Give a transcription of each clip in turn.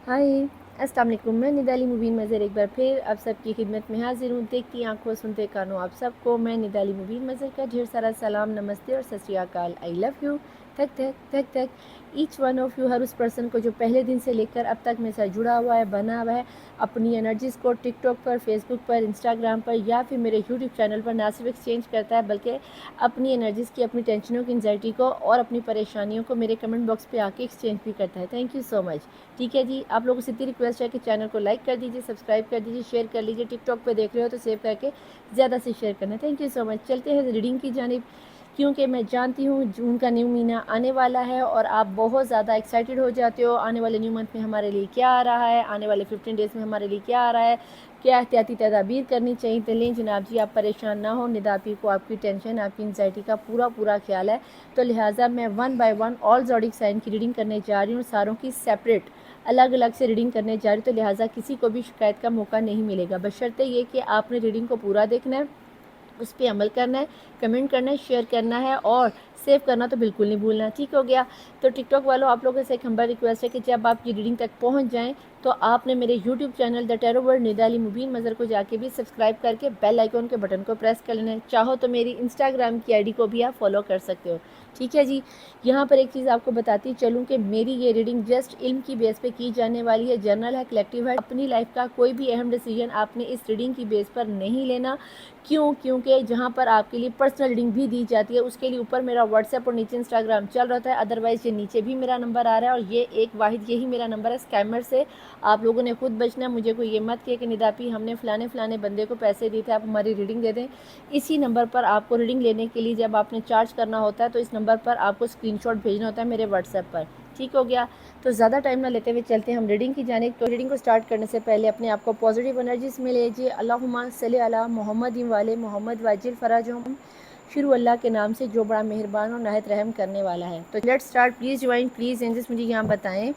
हाय, अस्सलाम वालेकुम। मैं निदाली मुबीन मज़हर एक बार फिर आप सबकी खिदमत में हाज़िर हूँ। देखती आंखों सुनते कानों आप सबको मैं निदाली मुबीन मज़हर का ढेर सारा सलाम, नमस्ते और सत श्री अकाल। I love you. थक थक थक थक ईच वन ऑफ यू, हर उस पर्सन को जो पहले दिन से लेकर अब तक मेरे साथ जुड़ा हुआ है, बना हुआ है, अपनी एनर्जीज़ को टिकटॉक पर, फेसबुक पर, इंस्टाग्राम पर या फिर मेरे यूट्यूब चैनल पर ना सिर्फ एक्सचेंज करता है बल्कि अपनी एनर्जीज़ की, अपनी टेंशनों की, एंजाइटी को और अपनी परेशानियों को मेरे कमेंट बॉक्स पे आके एक्सचेंज भी करता है। Thank you so much. ठीक है जी, आप लोगों से इतनी रिक्वेस्ट है कि चैनल को लाइक कर दीजिए, सब्सक्राइब कर दीजिए, शेयर कर लीजिए। टिकटॉक पे देख रहे हो तो सेव करके ज़्यादा से शेयर करना। Thank you so much. चलते हैं रीडिंग की जानिब, क्योंकि मैं जानती हूँ जून का न्यू महीना आने वाला है और आप बहुत ज़्यादा एक्साइटेड हो जाते हो आने वाले न्यू मंथ में हमारे लिए क्या आ रहा है, आने वाले 15 डेज़ में हमारे लिए क्या आ रहा है, क्या एहतियाती तदाबीर करनी चाहिए। तो लें जनाब जी, आप परेशान ना हो, निदापी को आपकी टेंशन, आपकी एंजाइटी का पूरा ख्याल है। तो लिहाजा मैं 1 बाय 1 ऑल ज़ोडिक साइन की रीडिंग करने जा रही हूँ, सारों की सेपरेट अलग अलग से रीडिंग करने जा रही। तो लिहाजा किसी को भी शिकायत का मौका नहीं मिलेगा, बशर्ते ये कि आपने रीडिंग को पूरा देखना है, उस पर अमल करना है, कमेंट करना है, शेयर करना है और सेव करना तो बिल्कुल नहीं भूलना। ठीक हो गया। तो टिकटॉक वालों, आप लोगों से एक हम्बल रिक्वेस्ट है कि जब आप ये रीडिंग तक पहुंच जाएं तो आपने मेरे YouTube channel the tarot world Nidali Mubeen Mazhar को जाके भी सब्सक्राइब करके बेल आइकॉन के बटन को प्रेस कर लेना है। चाहो तो मेरी इंस्टाग्राम की आईडी को भी आप फॉलो कर सकते हो। ठीक है जी। यहाँ पर एक चीज़ आपको बताती चलूँ कि मेरी ये रीडिंग जस्ट इल्म की बेस पे की जाने वाली है, जर्नल है, कलेक्टिव है। अपनी लाइफ का कोई भी अहम डिसीजन आपने इस रीडिंग की बेस पर नहीं लेना। क्यों? क्योंकि जहाँ पर आपके लिए पर्सनल रीडिंग भी दी जाती है उसके लिए ऊपर मेरा व्हाट्सएप और नीचे इंस्टाग्राम चल रहा है, अदरवाइज़ ये नीचे भी मेरा नंबर आ रहा है और ये एक वाहिद यही मेरा नंबर है। स्कैमर से आप लोगों ने खुद बचना है। मुझे कोई ये मत किया कि निदापी हमने फ़लाने बंदे को पैसे दिए थे, आप हमारी रीडिंग दे दें। इसी नंबर पर आपको रीडिंग लेने के लिए जब आपने चार्ज करना होता है तो इस नंबर पर आपको स्क्रीनशॉट भेजना होता है मेरे व्हाट्सएप पर। ठीक हो गया। तो ज़्यादा टाइम ना लेते हुए चलते हैं हम रीडिंग की जानिब। तो रीडिंग को स्टार्ट करने से पहले अपने आप को पॉजिटिव एनर्जीज में लीजिए। अल्लाहुम्मा सल्ली अला मोहम्मद वाले मोहम्मद वाजिल फ़राज हम शुरू अल्लाह के नाम से जो बड़ा मेहरबान और नहायत रहम करने वाला है। तो let's start. Please join, please angels मुझे यहाँ बताएं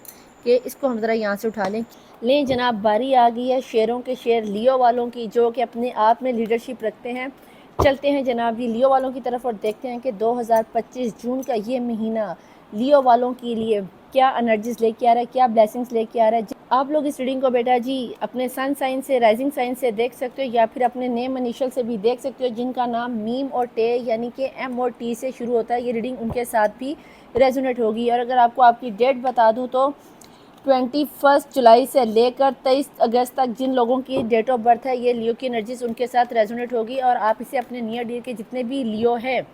कि इसको हम ज़रा यहाँ से उठा लें जनाब। बारी आ गई है शेरों के शेर लियो वालों की, जो कि अपने आप में लीडरशिप रखते हैं। चलते हैं जनाब जी लियो वालों की तरफ और देखते हैं कि 2025 जून का ये महीना लियो वालों के लिए क्या एनर्जीज लेके आ रहा है, क्या ब्लेसिंग्स लेके आ रहा है। आप लोग इस रीडिंग को बेटा जी अपने सन साइन से, राइजिंग साइन से देख सकते हो या फिर अपने नेम इनिशियल से भी देख सकते हो, जिनका नाम मीम और टे यानी कि एम और टी से शुरू होता है। ये रीडिंग उनके साथ भी रेजोनेट होगी। और अगर आपको आपकी डेट बता दूं तो 21 जुलाई से लेकर 23 अगस्त तक जिन लोगों की डेट ऑफ बर्थ है, ये लियो की एनर्जीज उनके साथ रेजोनेट होगी और आप इसे अपने नियर डियर के जितने भी लियो हैं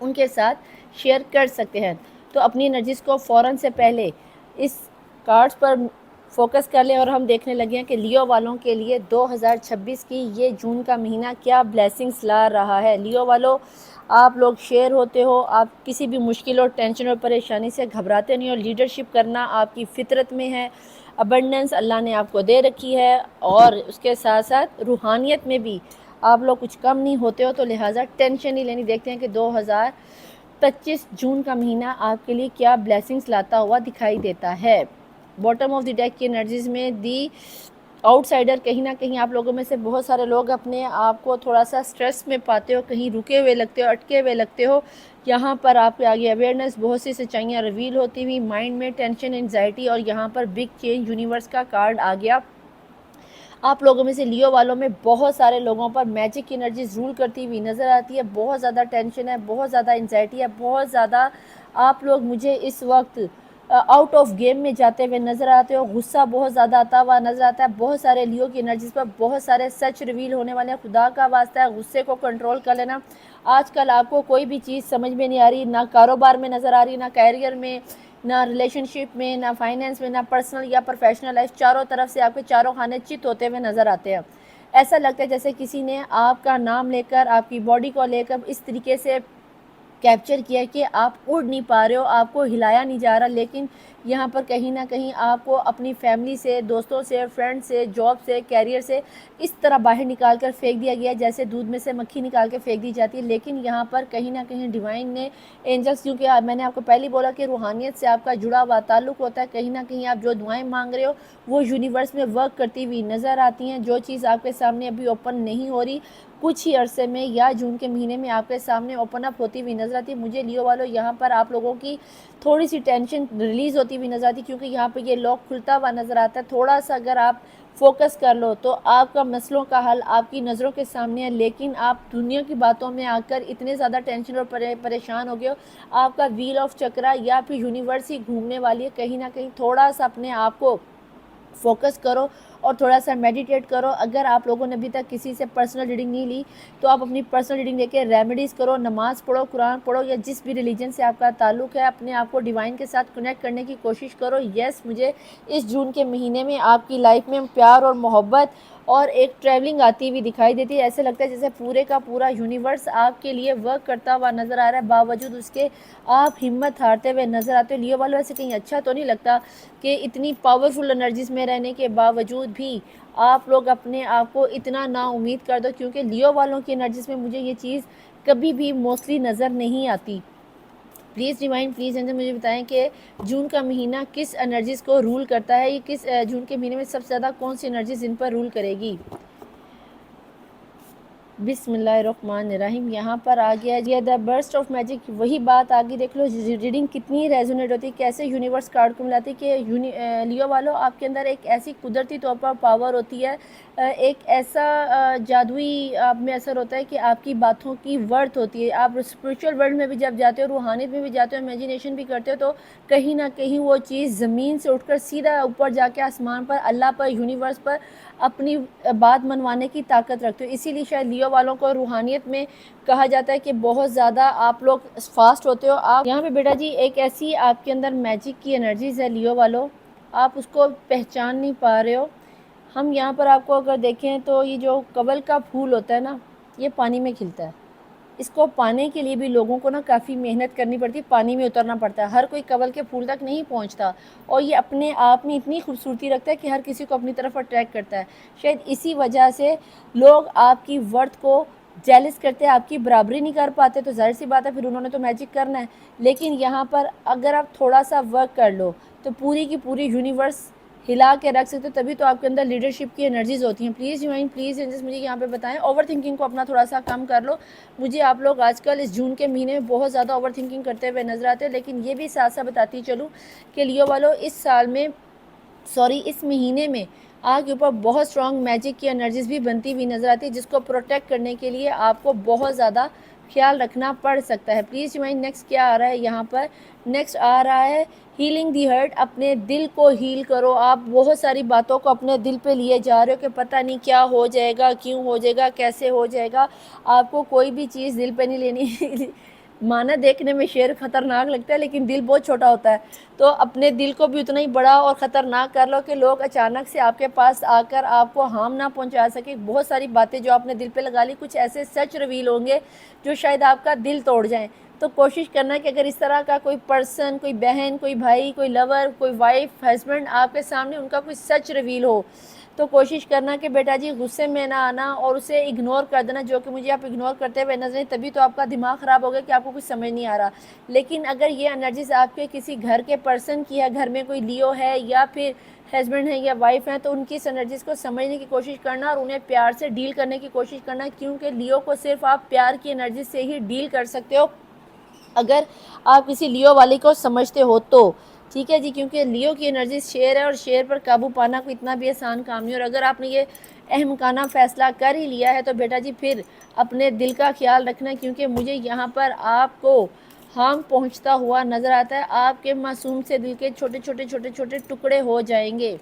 उनके साथ शेयर कर सकते हैं। तो अपनी एनर्जीज़ को फ़ौरन से पहले इस कार्ड्स पर फोकस कर लें और हम देखने लगे हैं कि लियो वालों के लिए 2026 की ये जून का महीना क्या ब्लेसिंग्स ला रहा है। लियो वालों, आप लोग शेयर होते हो, आप किसी भी मुश्किल और टेंशन और परेशानी से घबराते नहीं हो। लीडरशिप करना आपकी फितरत में है। अबंडेंस अल्लाह ने आपको दे रखी है और उसके साथ साथ रूहानियत में भी आप लोग कुछ कम नहीं होते हो। तो लिहाजा टेंशन नहीं लेनी। देखते हैं कि 2025 जून का महीना आपके लिए क्या ब्लेसिंग्स लाता हुआ दिखाई देता है। बॉटम ऑफ द डेक की एनर्जीज में दी आउटसाइडर, कहीं ना कहीं आप लोगों में से बहुत सारे लोग अपने आप को थोड़ा सा स्ट्रेस में पाते हो, कहीं रुके हुए लगते हो, अटके हुए लगते हो। यहाँ पर आपके आगे अवेयरनेस, बहुत सी सच्चाइयाँ रिवील होती हुई, माइंड में टेंशन, एंजाइटी और यहाँ पर बिग चेंज यूनिवर्स का कार्ड आ गया। आप लोगों में से लियो वालों में बहुत सारे लोगों पर मैजिक की एनर्जीज रूल करती हुई नज़र आती है। बहुत ज़्यादा टेंशन है, बहुत ज़्यादा एंजाइटी है, बहुत ज़्यादा आप लोग मुझे इस वक्त आउट ऑफ गेम में जाते हुए नज़र आते हो। गुस्सा बहुत ज़्यादा आता हुआ नज़र आता है। बहुत सारे लियो की एनर्जीज पर बहुत सारे सच रिवील होने वाले हैं। खुदा का वास्ता है, गुस्से को कंट्रोल कर लेना। आजकल आपको कोई भी चीज़ समझ में नहीं आ रही, ना कारोबार में नज़र आ रही, ना कैरियर में, ना रिलेशनशिप में, ना फाइनेंस में, ना पर्सनल या प्रोफेशनल लाइफ। चारों तरफ से आपके चारों खाने चित होते हुए नज़र आते हैं। ऐसा लगता है जैसे किसी ने आपका नाम लेकर, आपकी बॉडी को लेकर इस तरीके से कैप्चर किया कि आप उड़ नहीं पा रहे हो, आपको हिलाया नहीं जा रहा। लेकिन यहाँ पर कहीं ना कहीं आपको अपनी फैमिली से, दोस्तों से, फ्रेंड से, जॉब से, कैरियर से इस तरह बाहर निकाल कर फेंक दिया गया जैसे दूध में से मक्खी निकाल के फेंक दी जाती है। लेकिन यहाँ पर कहीं ना कहीं डिवाइन ने, एंजल्स, क्योंकि मैंने आपको पहले बोला कि रूहानियत से आपका जुड़ा हुआ ताल्लुक होता है, कहीं ना कहीं आप जो दुआएं मांग रहे हो वो यूनिवर्स में वर्क करती हुई नज़र आती हैं। जो चीज़ आपके सामने अभी ओपन नहीं हो रही, कुछ ही अरसे में या जून के महीने में आपके सामने ओपन अप होती हुई नज़र आती है। मुझे लियो वालों यहाँ पर आप लोगों की थोड़ी सी टेंशन रिलीज़ होती हुई नज़र आती, क्योंकि यहाँ पे ये लॉक खुलता हुआ नज़र आता है। थोड़ा सा अगर आप फोकस कर लो तो आपका मसलों का हल आपकी नज़रों के सामने है, लेकिन आप दुनिया की बातों में आकर इतने ज़्यादा टेंशन और परेशान हो गए हो। आपका व्हील ऑफ चक्रा या फिर यूनिवर्स ही घूमने वाली है। कहीं ना कहीं थोड़ा सा अपने आप को फोकस करो और थोड़ा सा मेडिटेट करो। अगर आप लोगों ने अभी तक किसी से पर्सनल रीडिंग नहीं ली तो आप अपनी पर्सनल रीडिंग लेके रेमेडीज़ करो, नमाज पढ़ो, कुरान पढ़ो, या जिस भी रिलीजन से आपका ताल्लुक़ है अपने आप को डिवाइन के साथ कनेक्ट करने की कोशिश करो। यस, मुझे इस जून के महीने में आपकी लाइफ में प्यार और मोहब्बत और एक ट्रैवलिंग आती हुई दिखाई देती है। ऐसे लगता है जैसे पूरे का पूरा यूनिवर्स आपके लिए वर्क करता हुआ नज़र आ रहा है, बावजूद उसके आप हिम्मत हारते हुए नज़र आते हो। लियो वालों, ऐसे कहीं अच्छा तो नहीं लगता कि इतनी पावरफुल एनर्जीज़ में रहने के बावजूद भी आप लोग अपने आप को इतना ना उम्मीद कर दो, क्योंकि लियो वालों की एनर्जीज़ में मुझे ये चीज़ कभी भी मोस्टली नज़र नहीं आती। प्लीज़ डिवाइन, प्लीज़ एंजल मुझे बताएं कि जून का महीना किस एनर्जीज़ को रूल करता है। ये किस जून के महीने में सबसे ज़्यादा कौन सी एनर्जीज़ इन पर रूल करेगी। बिस्मिल्लाहिर्रहमानिर्रहीम। यहाँ पर आ गया ये द बर्स्ट ऑफ मैजिक। वही बात आगे देख लो, रीडिंग कितनी रेजोनेट होती है, कैसे यूनिवर्स कार्ड को मिलाती है कि लियो वालों आपके अंदर एक ऐसी कुदरती तौर पर पावर होती है, एक ऐसा जादुई आप में असर होता है कि आपकी बातों की वर्थ होती है। आप स्पिरिचुअल वर्ल्ड में भी जब जाते हो, रूहानियत में भी जाते हो, इमेजिनेशन भी करते हो, तो कहीं ना कहीं वो चीज़ ज़मीन से उठकर सीधा ऊपर जाके आसमान पर, अल्लाह पर, यूनिवर्स पर अपनी बात मनवाने की ताकत रखते हो। इसीलिए शायद लियो वालों को रूहानियत में कहा जाता है कि बहुत ज़्यादा आप लोग फास्ट होते हो। आप यहाँ पे बेटा जी एक ऐसी आपके अंदर मैजिक की एनर्जीज़ है लियो वालों, आप उसको पहचान नहीं पा रहे हो। हम यहाँ पर आपको अगर देखें तो ये जो कवल का फूल होता है ना, ये पानी में खिलता है। इसको पाने के लिए भी लोगों को ना काफ़ी मेहनत करनी पड़ती है, पानी में उतरना पड़ता है। हर कोई कवल के फूल तक नहीं पहुंचता, और ये अपने आप में इतनी खूबसूरती रखता है कि हर किसी को अपनी तरफ अट्रैक्ट करता है। शायद इसी वजह से लोग आपकी वर्थ को जेलस करते हैं, आपकी बराबरी नहीं कर पाते। तो जाहिर सी बात है फिर उन्होंने तो मैजिक करना है। लेकिन यहाँ पर अगर आप थोड़ा सा वर्क कर लो तो पूरी की पूरी यूनिवर्स हिला के रख सकते हो। तभी तो आपके अंदर लीडरशिप की एनर्जीज होती हैं। प्लीज़ डिवाइन, प्लीज़ एंजल्स मुझे यहाँ पे बताएं, ओवर थिंकिंग को अपना थोड़ा सा कम कर लो। मुझे आप लोग आजकल इस जून के महीने में बहुत ज़्यादा ओवर थिंकिंग करते हुए नजर आते हैं। लेकिन ये भी साथ साथ बताती चलूँ कि लियो वालों इस महीने में आपके ऊपर बहुत स्ट्रॉन्ग मैजिक की एनर्जीज भी बनती हुई नजर आती है, जिसको प्रोटेक्ट करने के लिए आपको बहुत ज़्यादा ख्याल रखना पड़ सकता है। प्लीज़ डिवाइन नेक्स्ट क्या आ रहा है यहाँ पर। नेक्स्ट आ रहा है हीलिंग दी हर्ट। अपने दिल को हील करो। आप बहुत सारी बातों को अपने दिल पे लिए जा रहे हो कि पता नहीं क्या हो जाएगा, क्यों हो जाएगा, कैसे हो जाएगा। आपको कोई भी चीज़ दिल पे नहीं लेनी माना देखने में शेर खतरनाक लगता है, लेकिन दिल बहुत छोटा होता है। तो अपने दिल को भी उतना ही बड़ा और ख़तरनाक कर लो कि लोग अचानक से आपके पास आकर आपको हार्म ना पहुंचा सके। बहुत सारी बातें जो आपने दिल पे लगा ली, कुछ ऐसे सच रिवील होंगे जो शायद आपका दिल तोड़ जाएं। तो कोशिश करना कि अगर इस तरह का कोई पर्सन, कोई बहन, कोई भाई, कोई लवर, कोई वाइफ, हस्बैंड आपके सामने उनका कोई सच रिवील हो, तो कोशिश करना कि बेटा जी गुस्से में ना आना और उसे इग्नोर कर देना, जो कि मुझे आप इग्नोर करते हुए नजर नहीं। तभी तो आपका दिमाग ख़राब हो गया कि आपको कुछ समझ नहीं आ रहा। लेकिन अगर ये एनर्जीज आपके किसी घर के पर्सन की है, घर में कोई लियो है या फिर हस्बैंड है या वाइफ है, तो उनकी इस एनर्जीज़ को समझने की कोशिश करना और उन्हें प्यार से डील करने की कोशिश करना, क्योंकि लियो को सिर्फ आप प्यार की एनर्जी से ही डील कर सकते हो अगर आप किसी लियो वाले को समझते हो तो। ठीक है जी, क्योंकि लियो की एनर्जी शेर है और शेर पर काबू पाना कोई इतना भी आसान काम नहीं। और अगर आपने ये अहमकाना फ़ैसला कर ही लिया है तो बेटा जी फिर अपने दिल का ख्याल रखना, क्योंकि मुझे यहाँ पर आपको हार्म पहुँचता हुआ नज़र आता है। आपके मासूम से दिल के छोटे छोटे टुकड़े हो जाएंगे।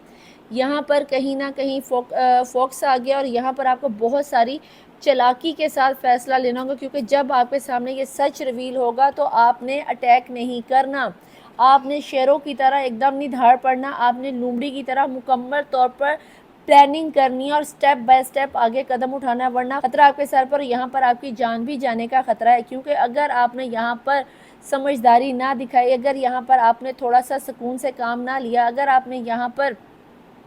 यहाँ पर कहीं ना कहीं फोक्स आ गया और यहाँ पर आपको बहुत सारी चालाकी के साथ फ़ैसला लेना होगा, क्योंकि जब आपके सामने ये सच रिवील होगा तो आपने अटैक नहीं करना, आपने शेरों की तरह एकदम नहीं धाड़ पड़ना, आपने लोमड़ी की तरह मुकम्मल तौर पर प्लानिंग करनी है और स्टेप बाय स्टेप आगे कदम उठाना है, वरना खतरा आपके सर पर। यहाँ पर आपकी जान भी जाने का खतरा है, क्योंकि अगर आपने यहाँ पर समझदारी ना दिखाई, अगर यहाँ पर आपने थोड़ा सा सुकून से काम ना लिया, अगर आपने यहाँ पर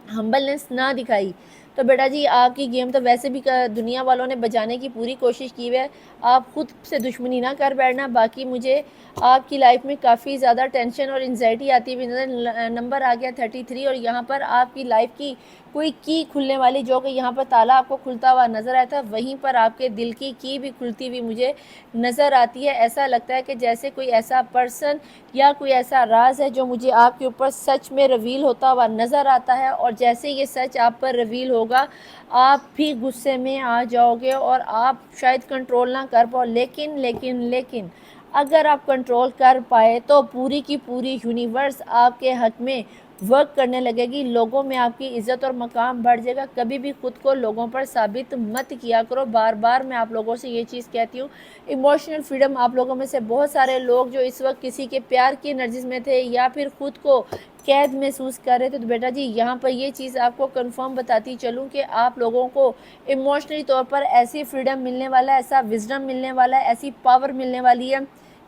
हम्बलनेस ना दिखाई, तो बेटा जी आपकी गेम तो वैसे भी दुनिया वालों ने बजाने की पूरी कोशिश की है, आप खुद से दुश्मनी ना कर बैठना। बाकी मुझे आपकी लाइफ में काफ़ी ज़्यादा टेंशन और एंजाइटी आती हुई नज़र, नंबर आ गया 33 और यहाँ पर आपकी लाइफ की कोई की खुलने वाली, जो कि यहाँ पर ताला आपको खुलता हुआ नज़र आया था, वहीं पर आपके दिल की भी खुलती हुई मुझे नज़र आती है। ऐसा लगता है कि जैसे कोई ऐसा पर्सन या कोई ऐसा राज है जो मुझे आपके ऊपर सच में रिवील होता हुआ नज़र आता है, और जैसे ये सच आप पर रिवील होगा आप भी गुस्से में आ जाओगे और आप शायद कंट्रोल ना कर पाओ। लेकिन लेकिन लेकिन अगर आप कंट्रोल कर पाए तो पूरी की पूरी यूनिवर्स आपके हक में वर्क करने लगेगी, लोगों में आपकी इज़्ज़त और मकाम बढ़ जाएगा। कभी भी खुद को लोगों पर साबित मत किया करो। बार बार मैं आप लोगों से ये चीज़ कहती हूँ। इमोशनल फ्रीडम आप लोगों में से बहुत सारे लोग जो इस वक्त किसी के प्यार की एनर्जीज में थे या फिर खुद को कैद महसूस कर रहे थे, तो बेटा जी यहाँ पर ये चीज़ आपको कंफर्म बताती चलूँ कि आप लोगों को इमोशनली तौर पर ऐसी फ्रीडम मिलने वाला है, ऐसा विजडम मिलने वाला है, ऐसी पावर मिलने वाली है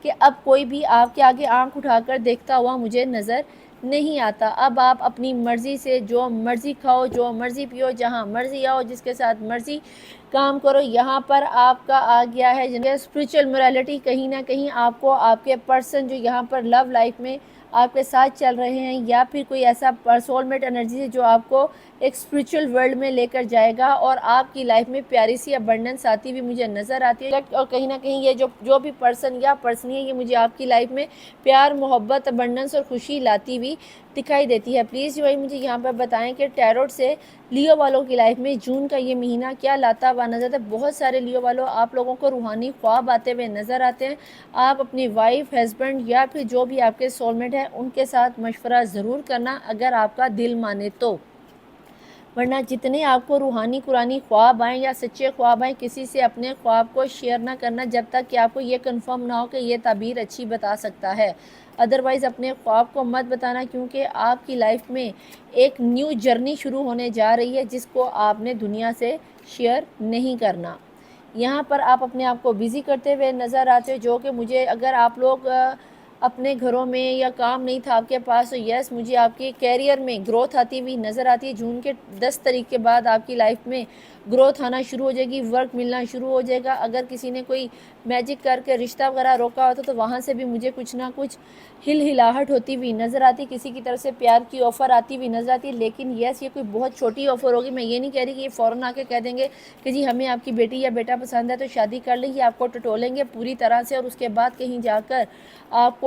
कि अब कोई भी आपके आगे आंख उठाकर देखता हुआ मुझे नज़र नहीं आता। अब आप अपनी मर्ज़ी से जो मर्ज़ी खाओ, जो मर्ज़ी पियो, जहाँ मर्ज़ी आओ, जिसके साथ मर्ज़ी काम करो। यहाँ पर आपका आ गया है स्पिरिचुअल मोरालिटी। कहीं ना कहीं आपको आपके पर्सन जो यहाँ पर लव लाइफ में आपके साथ चल रहे हैं या फिर कोई ऐसा सोलमेट एनर्जी है जो आपको एक स्पिरिचुअल वर्ल्ड में लेकर जाएगा और आपकी लाइफ में प्यारी सी अबंडेंस आती हुई मुझे नज़र आती है। और कहीं ना कहीं ये जो भी पर्सन या पर्सनी है, ये मुझे आपकी लाइफ में प्यार, मोहब्बत, अबंडेंस और खुशी लाती हुई दिखाई देती है। प्लीज़ भाई मुझे यहाँ पर बताएं कि टैरोट से लियो वालों की लाइफ में जून का ये महीना क्या लाता हुआ नजर आता है। बहुत सारे लियो वालों आप लोगों को रूहानी ख्वाब आते हुए नज़र आते हैं। आप अपनी वाइफ, हस्बैंड या फिर जो भी आपके सोलमेट है उनके साथ मशवरा ज़रूर करना अगर आपका दिल माने तो, वरना जितने आपको रूहानी कुरानी ख्वाब आएँ या सच्चे ख्वाब आएँ, किसी से अपने ख्वाब को शेयर ना करना जब तक कि आपको ये कंफर्म ना हो कि ये ताबीर अच्छी बता सकता है। अदरवाइज़ अपने ख्वाब को मत बताना, क्योंकि आपकी लाइफ में एक न्यू जर्नी शुरू होने जा रही है जिसको आपने दुनिया से शेयर नहीं करना। यहाँ पर आप अपने आप को बिज़ी करते हुए नज़र आते हो, जो कि मुझे अगर आप लोग अपने घरों में या काम नहीं था आपके पास, तो यस मुझे आपके कैरियर में ग्रोथ आती हुई नज़र आती है। जून के 10 तारीख के बाद आपकी लाइफ में ग्रोथ आना शुरू हो जाएगी, वर्क मिलना शुरू हो जाएगा। अगर किसी ने कोई मैजिक करके रिश्ता वगैरह रोका होता तो वहाँ से भी मुझे कुछ ना कुछ हिलाहट होती हुई नज़र आती, किसी की तरफ से प्यार की ऑफ़र आती हुई नज़र आती है। लेकिन यस ये कोई बहुत छोटी ऑफ़र होगी। मैं ये नहीं कह रही कि ये फ़ौरन आके कह देंगे कि जी हमें आपकी बेटी या बेटा पसंद है तो शादी कर लेंगे, आपको टटोलेंगे पूरी तरह से और उसके बाद कहीं जाकर आपको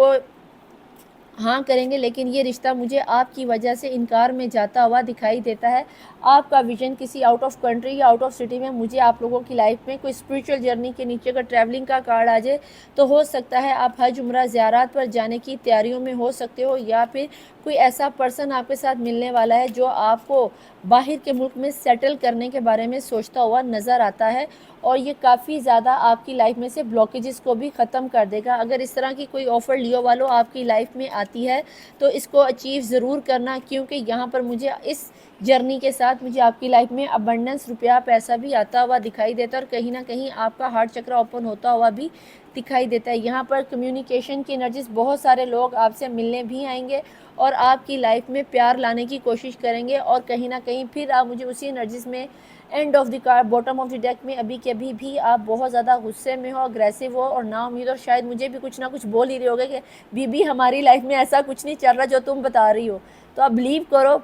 हाँ करेंगे। लेकिन ये रिश्ता मुझे आपकी वजह से इनकार में जाता हुआ दिखाई देता है। आपका विजन किसी आउट ऑफ कंट्री या आउट ऑफ सिटी में, मुझे आप लोगों की लाइफ में कोई स्पिरिचुअल जर्नी के नीचे अगर ट्रैवलिंग का कार्ड आ जाए तो हो सकता है आप हज उम्रा ज़ियारत पर जाने की तैयारियों में हो सकते हो, या फिर कोई ऐसा पर्सन आपके साथ मिलने वाला है जो आपको बाहर के मुल्क में सेटल करने के बारे में सोचता हुआ नज़र आता है, और ये काफ़ी ज़्यादा आपकी लाइफ में से ब्लॉकेजेस को भी ख़त्म कर देगा। अगर इस तरह की कोई ऑफ़र लियो वालों आपकी लाइफ में आती है तो इसको अचीव ज़रूर करना, क्योंकि यहाँ पर मुझे इस जर्नी के साथ मुझे आपकी लाइफ में अबंडेंस, रुपया, पैसा भी आता हुआ दिखाई देता है और कहीं ना कहीं आपका हार्ट चक्र ओपन होता हुआ भी दिखाई देता है। यहाँ पर कम्युनिकेशन की एनर्जीज, बहुत सारे लोग आपसे मिलने भी आएंगे और आपकी लाइफ में प्यार लाने की कोशिश करेंगे, और कहीं ना कहीं फिर आप मुझे उसी एनर्जीज में end of the card, bottom of the deck में अभी के अभी भी आप बहुत ज़्यादा गुस्से में हो, अग्रेसिव हो और ना उम्मीद, और शायद मुझे भी कुछ ना कुछ बोल ही रहे होगे कि बीबी हमारी लाइफ में ऐसा कुछ नहीं चल रहा जो तुम बता रही हो। तो आप बिलीव करो,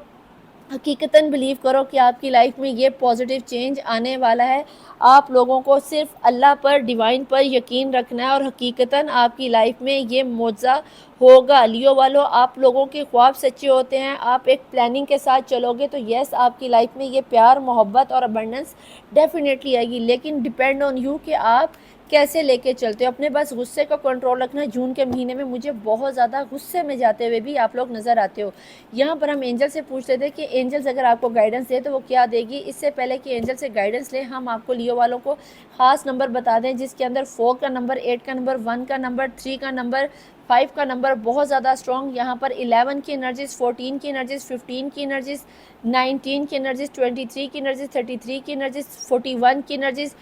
हकीकतन बिलीव करो कि आपकी लाइफ में ये पॉजिटिव चेंज आने वाला है। आप लोगों को सिर्फ अल्लाह पर, डिवाइन पर यकीन रखना है और हकीकतन आपकी लाइफ में ये मौज़ा होगा। लियो वालों आप लोगों के ख्वाब सच्चे होते हैं, आप एक प्लानिंग के साथ चलोगे तो यस आपकी लाइफ में ये प्यार, मोहब्बत और अबंडेंस डेफिनेटली आएगी। लेकिन डिपेंड ऑन यू कि आप कैसे लेके चलते हो। अपने बस गुस्से का कंट्रोल रखना। जून के महीने में मुझे बहुत ज़्यादा गुस्से में जाते हुए भी आप लोग नज़र आते हो। यहाँ पर हम एंजल से पूछते थे कि एंजल्स अगर आपको गाइडेंस दे तो वो क्या देगी। इससे पहले कि एंजल से गाइडेंस लें, हम आपको लियो वालों को ख़ास नंबर बता दें जिसके अंदर 4 का नंबर, 8 का नंबर, 1 का नंबर, 3 का नंबर, 5 का नंबर बहुत ज़्यादा स्ट्रॉन्ग। यहाँ पर 11 की एनर्जीज, 14 की एनर्जीज, 15 की एनर्जीज, 19 की एनर्जीज, 23 की एनर्जीज, 33 की एनर्जीज, 41 की एनर्जीज,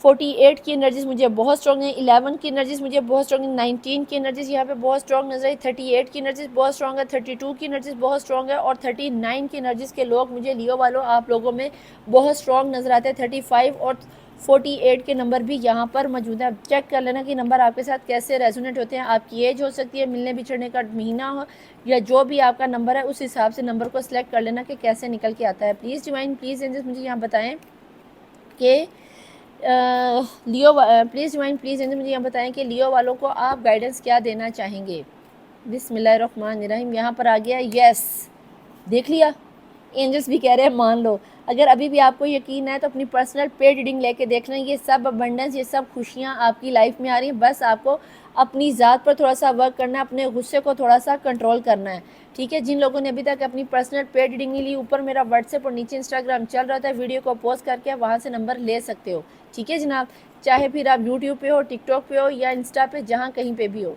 48 की एनर्जीज मुझे बहुत स्ट्रॉन्ग है, 11 की एनर्जीज मुझे बहुत स्ट्रॉन्ग है, 19 की एनर्जीज यहाँ पे बहुत स्ट्रॉन्ग नजर आई, 38 की एनर्जीज बहुत स्ट्रॉन्ग है, 32 की एनर्जीज बहुत स्ट्रॉन्ग है, और 39 की एनर्जीज के लोग मुझे लियो वालों आप लोगों में बहुत स्ट्रॉन्ग नजर आते हैं। 35 और 48 के नंबर भी यहाँ पर मौजूद है। अब चेक कर लेना कि नंबर आपके साथ कैसे रेजोनेट होते हैं। आपकी एज हो सकती है, मिलने बिछड़ने का महीना हो, या जो भी आपका नंबर है उस हिसाब से नंबर को सिलेक्ट कर लेना कि कैसे निकल के आता है। प्लीज़ डिवाइन, प्लीज़ एंजल्स मुझे यहाँ बताएं कि लियो, प्लीज़ डिवाइन, प्लीज़ एंजल मुझे यहाँ बताएं कि लियो वालों को आप गाइडेंस क्या देना चाहेंगे। बिस्मिल्लाहिर्रहमानिर्रहीम, यहाँ पर आ गया यस, देख लिया, एंजल्स भी कह रहे हैं मान लो। अगर अभी भी आपको यकीन है तो अपनी पर्सनल पेड रीडिंग लेके देखना। ये सब अबंडेंस, ये सब खुशियाँ आपकी लाइफ में आ रही हैं। बस आपको अपनी ज़ात पर थोड़ा सा वर्क करना है, अपने गुस्से को थोड़ा सा कंट्रोल करना है, ठीक है। जिन लोगों ने अभी तक अपनी पर्सनल पेड रीडिंग नहीं ली, ऊपर मेरा व्हाट्सएप और नीचे इंस्टाग्राम चल रहा था, वीडियो को पॉज करके वहाँ से नंबर ले सकते हो, ठीक है जनाब। चाहे फिर आप यूट्यूब पे हो, टिकटॉक पे हो, या इंस्टा पे, जहाँ कहीं पे भी हो।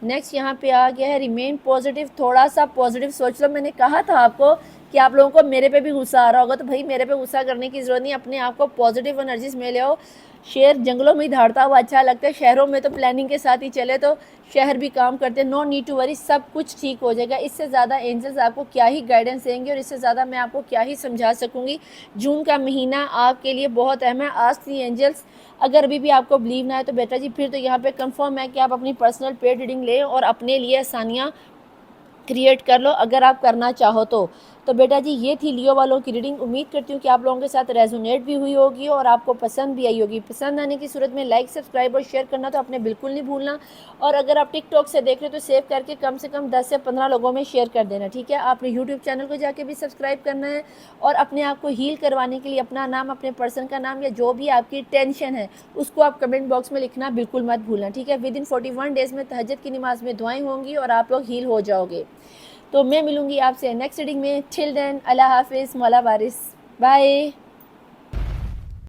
नेक्स्ट यहाँ पे आ गया है रिमेन पॉजिटिव, थोड़ा सा पॉजिटिव सोच लो। मैंने कहा था आपको कि आप लोगों को मेरे पे भी गुस्सा आ रहा होगा, तो भाई मेरे पे गुस्सा करने की ज़रूरत नहीं, अपने आप को पॉजिटिव एनर्जीज में ले आओ। शेर जंगलों में ही दहाड़ता हुआ अच्छा लगता है, शहरों में तो प्लानिंग के साथ ही चले तो शहर भी काम करते हैं। नो नीड टू वरी, सब कुछ ठीक हो जाएगा। इससे ज़्यादा एंजल्स आपको क्या ही गाइडेंस देंगे, और इससे ज़्यादा मैं आपको क्या ही समझा सकूँगी। जून का महीना आपके लिए बहुत अहम है। आज थी एंजल्स, अगर अभी भी आपको बिलीव ना है तो बेटा जी फिर तो यहाँ पे कंफर्म है कि आप अपनी पर्सनल पेड रीडिंग लें और अपने लिए आसानियाँ क्रिएट कर लो, अगर आप करना चाहो तो बेटा जी ये थी लियो वालों की रीडिंग। उम्मीद करती हूँ कि आप लोगों के साथ रेजोनेट भी हुई होगी और आपको पसंद भी आई होगी। पसंद आने की सूरत में लाइक, सब्सक्राइब और शेयर करना तो आपने बिल्कुल नहीं भूलना। और अगर आप टिकटॉक से देख रहे हो तो सेव करके कम से कम 10 से 15 लोगों में शेयर कर देना, ठीक है। आपने यूट्यूब चैनल को जाके भी सब्सक्राइब करना है, और अपने आप को हील करवाने के लिए अपना नाम, अपने पर्सन का नाम, या जो भी आपकी टेंशन है उसको आप कमेंट बॉक्स में लिखना बिल्कुल मत भूलना, ठीक है। विद इन 41 डेज़ में तहज्जुद की नमाज में दुआएं होंगी और आप लोग हील हो जाओगे। तो मैं मिलूंगी आपसे नेक्स्ट रीडिंग में। टिल देन अल्लाह हाफिज़, मौला वारिस, बाय।